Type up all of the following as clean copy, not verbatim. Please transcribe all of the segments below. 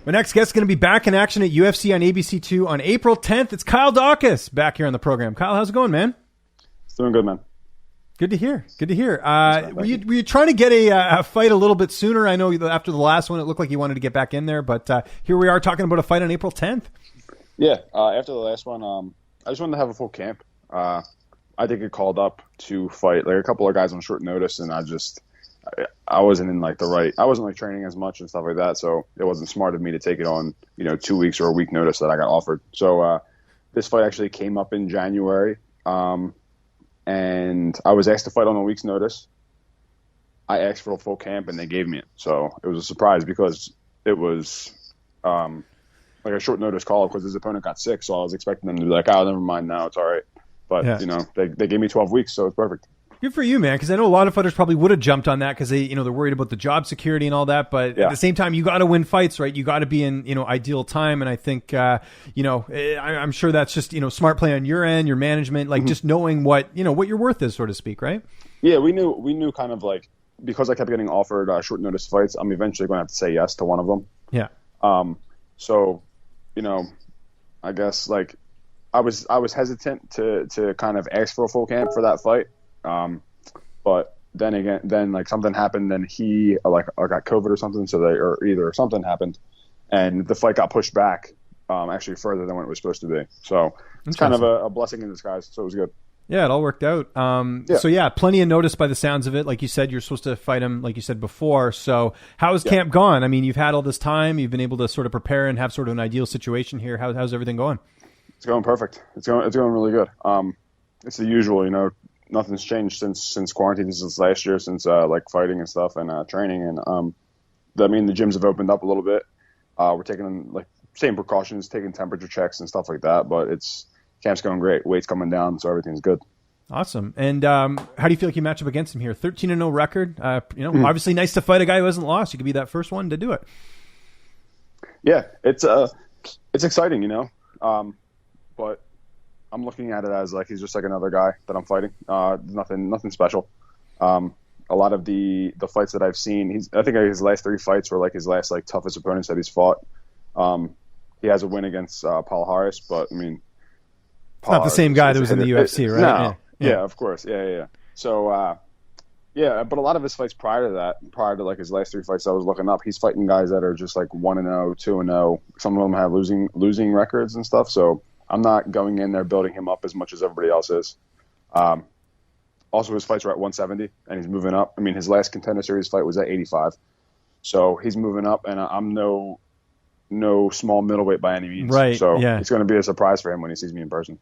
My next guest is going to be back in action at UFC on ABC2 on April 10th. It's Kyle Daukaus back here on the program. Kyle, how's it going, man? It's doing good, man. Good to hear. Good to hear. Were you trying to get a fight a little bit sooner? I know after the last one, it looked like you wanted to get back in there, but here we are talking about a fight on April 10th. Yeah, after the last one, I just wanted to have a full camp. I did get called up to fight like a couple of guys on short notice, and I wasn't in like I wasn't like training as much and stuff like that, so it wasn't smart of me to take it on 2 weeks or a week notice that I got offered. So this fight actually came up in January. And I was asked to fight on a week's notice. I asked for a full camp, and they gave me it. So it was a surprise because it was like a short notice call because his opponent got sick. So I was expecting them to be like, "Oh, never mind, now it's all right." But they gave me 12 weeks, so it's perfect. Good for you, man, because I know a lot of fighters probably would have jumped on that because they're worried about the job security and all that. But at the same time, you got to win fights, right? You got to be in ideal time, and I think I'm sure that's just smart play on your end, your management, like just knowing what your worth is, so to speak, right? Yeah, we knew kind of like because I kept getting offered short notice fights, I'm eventually going to have to say yes to one of them. Yeah. So, I guess like I was hesitant to kind of ask for a full camp for that fight. But then like something happened and he got COVID or something. So either something happened and the fight got pushed back, actually further than what it was supposed to be. So it's kind of a blessing in disguise. So it was good. Yeah, it all worked out. So plenty of notice by the sounds of it. Like you said, you're supposed to fight him, like you said before. So how has camp gone? I mean, you've had all this time, you've been able to sort of prepare and have sort of an ideal situation here. How's everything going? It's going perfect. It's going really good. It's the usual, nothing's changed since quarantine, since last year, since like fighting and stuff and training. And the gyms have opened up a little bit. We're taking like same precautions, taking temperature checks and stuff like that. But camp's going great. Weight's coming down, so everything's good. Awesome. And how do you feel like you match up against him here? 13-0 record. Obviously nice to fight a guy who hasn't lost. You could be that first one to do it. Yeah, it's exciting, but I'm looking at it as like he's just like another guy that I'm fighting. Nothing special. A lot of the fights that I've seen, I think his last 3 fights were like his last like toughest opponents that he's fought. He has a win against Paul Harris, but I mean, it's not the same guy that was in the UFC, right? No. Yeah, of course. Yeah. So but a lot of his fights prior to like his last 3 fights I was looking up, he's fighting guys that are just like 1-0, 2-0. Some of them have losing records and stuff. So I'm not going in there building him up as much as everybody else is. Also, his fights are at 170, and he's moving up. I mean, his last Contender Series fight was at 85. So he's moving up, and I'm no small middleweight by any means. Right, so it's going to be a surprise for him when he sees me in person.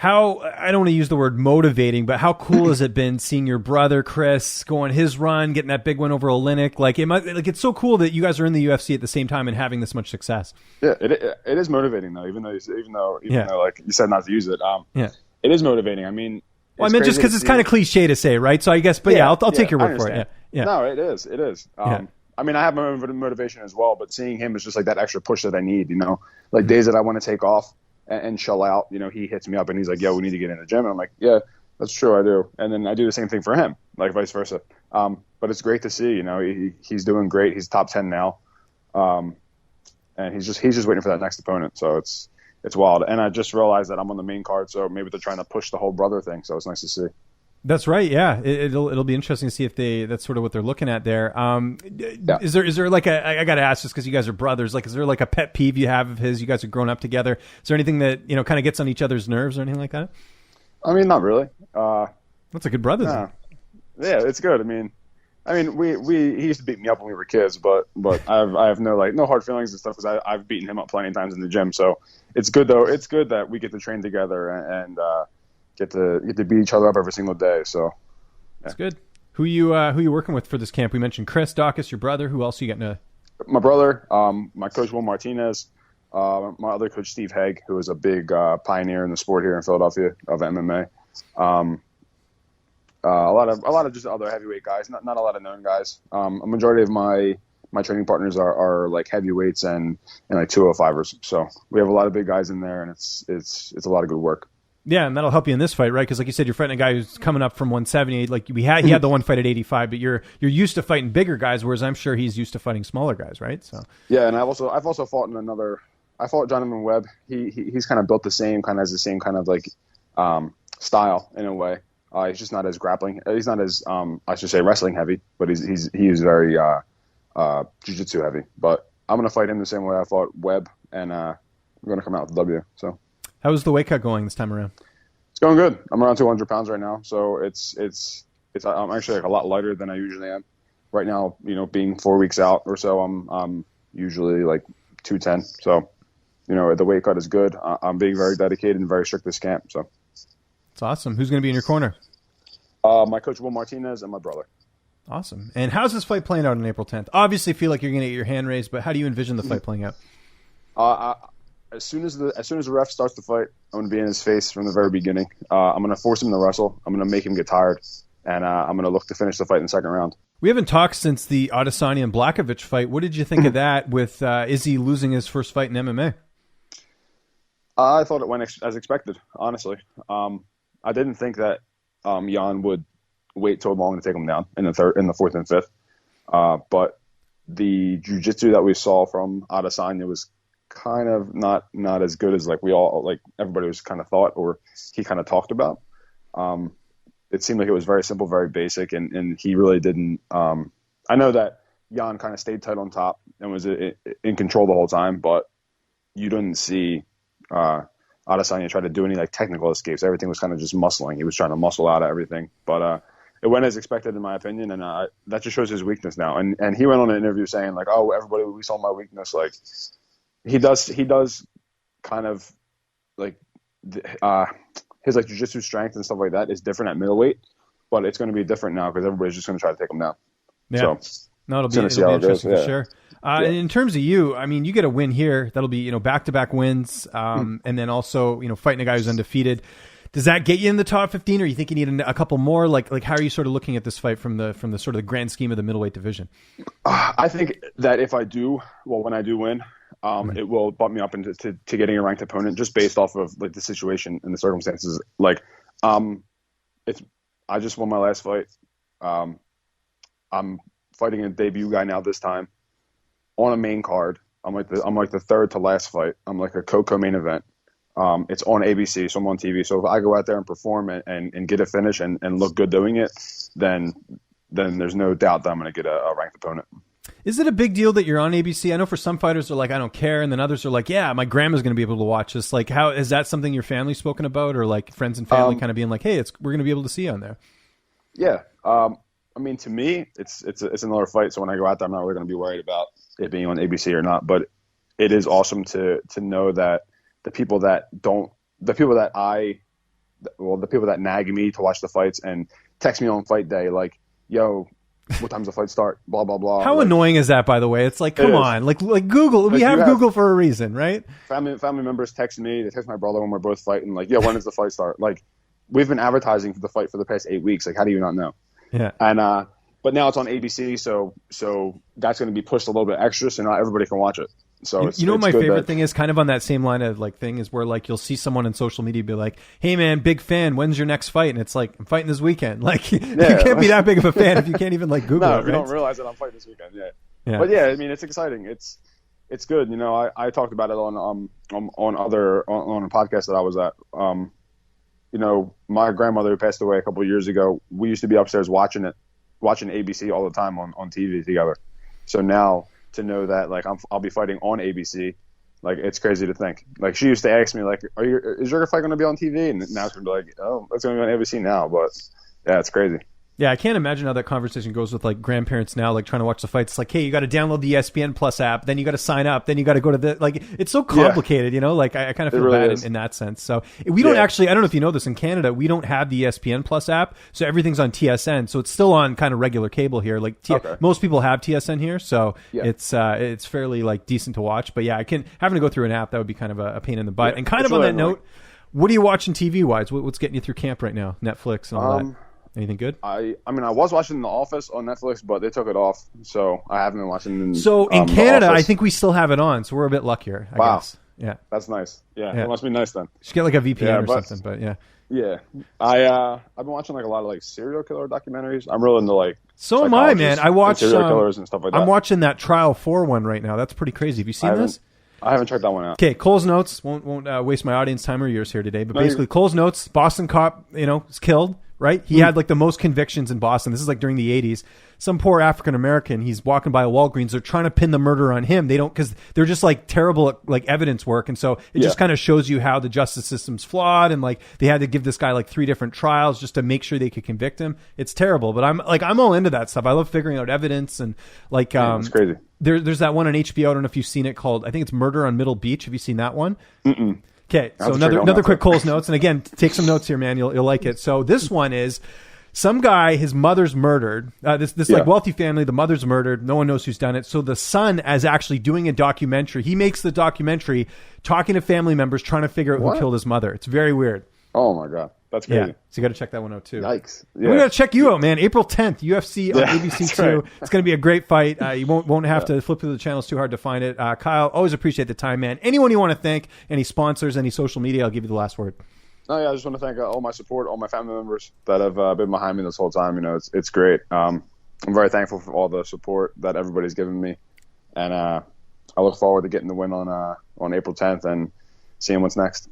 I don't want to use the word motivating, but how cool has it been seeing your brother Chris go on his run, getting that big win over Olynyk? It's so cool that you guys are in the UFC at the same time and having this much success. Yeah, it is motivating though, even though like you said not to use it. It is motivating. I mean, I meant just because it's kind of cliche to say, right? So I guess, but I'll take your word for it. Yeah. No, it is. I mean, I have my own motivation as well, but seeing him is just like that extra push that I need. Like days that I want to take off and chill out, he hits me up and he's like, "Yo, we need to get in the gym." And I'm like, "Yeah, that's true, I do." And then I do the same thing for him, like vice versa. But it's great to see, he's doing great. He's top 10 now. And he's just waiting for that next opponent. So it's wild. And I just realized that I'm on the main card, so maybe they're trying to push the whole brother thing. So it's nice to see. That's right. Yeah, it'll be interesting to see if that's sort of what they're looking at there. Is there like I got to ask this because you guys are brothers. Like, is there like a pet peeve you have of his? You guys have grown up together. Is there anything that kind of gets on each other's nerves or anything like that? I mean, not really. That's a good brother. Yeah, it's good. I mean, he used to beat me up when we were kids, but I have no hard feelings and stuff because I've beaten him up plenty of times in the gym. So it's good though. It's good that we get to train together and get to beat each other up every single day. So that's good. Who you working with for this camp? We mentioned Chris Daukaus, your brother. Who else are you getting? My brother, my coach Will Martinez, my other coach Steve Haig, who is a big pioneer in the sport here in Philadelphia of MMA. A lot of just other heavyweight guys, not a lot of known guys. A majority of my training partners are like heavyweights and like 205ers. So we have a lot of big guys in there, and it's a lot of good work. Yeah, and that'll help you in this fight, right? Because like you said, you're fighting a guy who's coming up from 170. Like he had the one fight at 85, but you're used to fighting bigger guys, whereas I'm sure he's used to fighting smaller guys, right? So yeah, and I've also fought I fought Jonathan Webb. He's kind of built the same kind of like style in a way. He's just not as grappling. He's not as I should say wrestling heavy, but he is very jiu-jitsu heavy. But I'm gonna fight him the same way I fought Webb, and we're gonna come out with the W. So. How's the weight cut going this time around? It's going good. I'm around 200 pounds right now, so it's I'm actually like a lot lighter than I usually am. Right now, being 4 weeks out or so, I'm usually like 210. So, the weight cut is good. I'm being very dedicated and very strict this camp. So, it's awesome. Who's going to be in your corner? My coach Will Martinez and my brother. Awesome. And how's this fight playing out on April 10th? Obviously, feel like you're going to get your hand raised, but how do you envision the fight playing out? As soon as the ref starts the fight, I'm going to be in his face from the very beginning. I'm going to force him to wrestle. I'm going to make him get tired, and I'm going to look to finish the fight in the second round. We haven't talked since the Adesanya and Blachowicz fight. What did you think of that with Izzy losing his first fight in MMA? I thought it went as expected, honestly. I didn't think that Jan would wait so long to take him down in the fourth and fifth. But the jiu-jitsu that we saw from Adesanya was kind of not as good as everybody was kind of thought or he kind of talked about. It seemed like it was very simple, very basic, and he really didn't. I know that Jan kind of stayed tight on top and was in control the whole time, but you didn't see Adesanya try to do any technical escapes. Everything was kind of just muscling. He was trying to muscle out of everything, but it went as expected in my opinion, and that just shows his weakness now. And he went on an interview saying "Oh, everybody, we saw my weakness." He does kind of his jiu-jitsu strength and stuff like that is different at middleweight, but it's going to be different now because everybody's just going to try to take him down. Yeah. So, no, it'll be interesting for sure. In terms of you, I mean, you get a win here. That'll be, back-to-back wins. And then also, fighting a guy who's undefeated. Does that get you in the top 15, or you think you need a couple more? Like how are you sort of looking at this fight from the sort of the grand scheme of the middleweight division? I think that when I do win, it will bump me up into to getting a ranked opponent just based off of the situation and the circumstances. I just won my last fight. I'm fighting a debut guy now this time on a main card. I'm like the third to last fight. I'm like a co-main event. It's on ABC, so I'm on TV. So if I go out there and perform and get a finish and look good doing it, then there's no doubt that I'm going to get a ranked opponent. Is it a big deal that you're on ABC? I know for some fighters they're like, I don't care, and then others are like, yeah, my grandma's going to be able to watch this. How is that something your family's spoken about, or friends and family kind of being like, hey, we're going to be able to see you on there? Yeah, I mean, to me, it's another fight. So when I go out there, I'm not really going to be worried about it being on ABC or not. But it is awesome to know that the people that nag me to watch the fights and text me on fight day yo, what time's the fight start? Blah blah blah. How annoying is that, by the way? It's come on, Google. We have Google for a reason, right? Family members text me. They text my brother when we're both fighting. When does the fight start? We've been advertising for the fight for the past 8 weeks. How do you not know? Yeah. And but now it's on ABC, so that's going to be pushed a little bit extra, so not everybody can watch it. So what my favorite thing is, kind of on that same line of thing, is where you'll see someone on social media be like, hey man, big fan, when's your next fight? And it's I'm fighting this weekend. You can't be that big of a fan if you can't even Google it, right? You don't realize that I'm fighting this weekend. Yeah. But yeah, I mean, it's exciting. It's good. I talked about it on a podcast that I was at. My grandmother who passed away a couple of years ago, we used to be upstairs watching ABC all the time on TV together. So now to know that I'll be fighting on ABC, it's crazy to think. She used to ask me is your fight going to be on TV? And now it's going to be oh, it's going to be on ABC now. But yeah, it's crazy. Yeah, I can't imagine how that conversation goes with grandparents now, trying to watch the fights. It's hey, you got to download the ESPN Plus app, then you got to sign up, then you got to go to the it's so complicated, I kind of feel really bad in that sense. So we don't actually, I don't know if you know this, in Canada we don't have the ESPN Plus app, so everything's on TSN. So it's still on kind of regular cable here. Most people have TSN here, so it's fairly decent to watch. But yeah, having to go through an app, that would be kind of a pain in the butt. And kind of on that note, what are you watching TV wise? What's getting you through camp right now? Netflix and all that. Anything good? I mean, I was watching The Office on Netflix, but they took it off, so I haven't been watching. So in Canada, I think we still have it on, so we're a bit luckier, I guess. Yeah. That's nice. Yeah. It must be nice then. You should get like a VPN or something, but yeah. Yeah. I've been watching like a lot of like serial killer documentaries. I'm really into like so am I, man. I watch serial killers and stuff like that. I'm watching that Trial 4 one right now. That's pretty crazy. Have you seen this? I haven't checked that one out. Okay, Cole's Notes. Won't waste my audience time or yours here today. But basically, Cole's Notes, Boston cop, is killed, right? He had like the most convictions in Boston. This is like during the 80s. Some poor African-American, he's walking by a Walgreens. They're trying to pin the murder on him. They don't, because they're just like terrible at like evidence work. And so it just kind of shows you how the justice system's flawed. And like they had to give this guy like 3 different trials just to make sure they could convict him. It's terrible. But I'm all into that stuff. I love figuring out evidence and like, it's crazy. There's that one on HBO. I don't know if you've seen it called, I think it's Murder on Middle Beach. Have you seen that one? Mm-mm. Okay. So another quick Cole's Notes. And again, take some notes here, man. You'll like it. So this one is, some guy, his mother's murdered. This like wealthy family, the mother's murdered. No one knows who's done it. So the son is actually doing a documentary. He makes the documentary talking to family members, trying to figure out who killed his mother. It's very weird. Oh my God. That's crazy. Yeah. So you got to check that one out too. Yikes. Yeah. We got to check you out, man. April 10th, UFC on ABC2. Right. It's going to be a great fight. You won't have to flip through the channels too hard to find it. Kyle, always appreciate the time, man. Anyone you want to thank, any sponsors, any social media, I'll give you the last word. Oh, yeah, I just want to thank all my support, all my family members that have been behind me this whole time. It's great. I'm very thankful for all the support that everybody's given me. And I look forward to getting the win on April 10th and seeing what's next.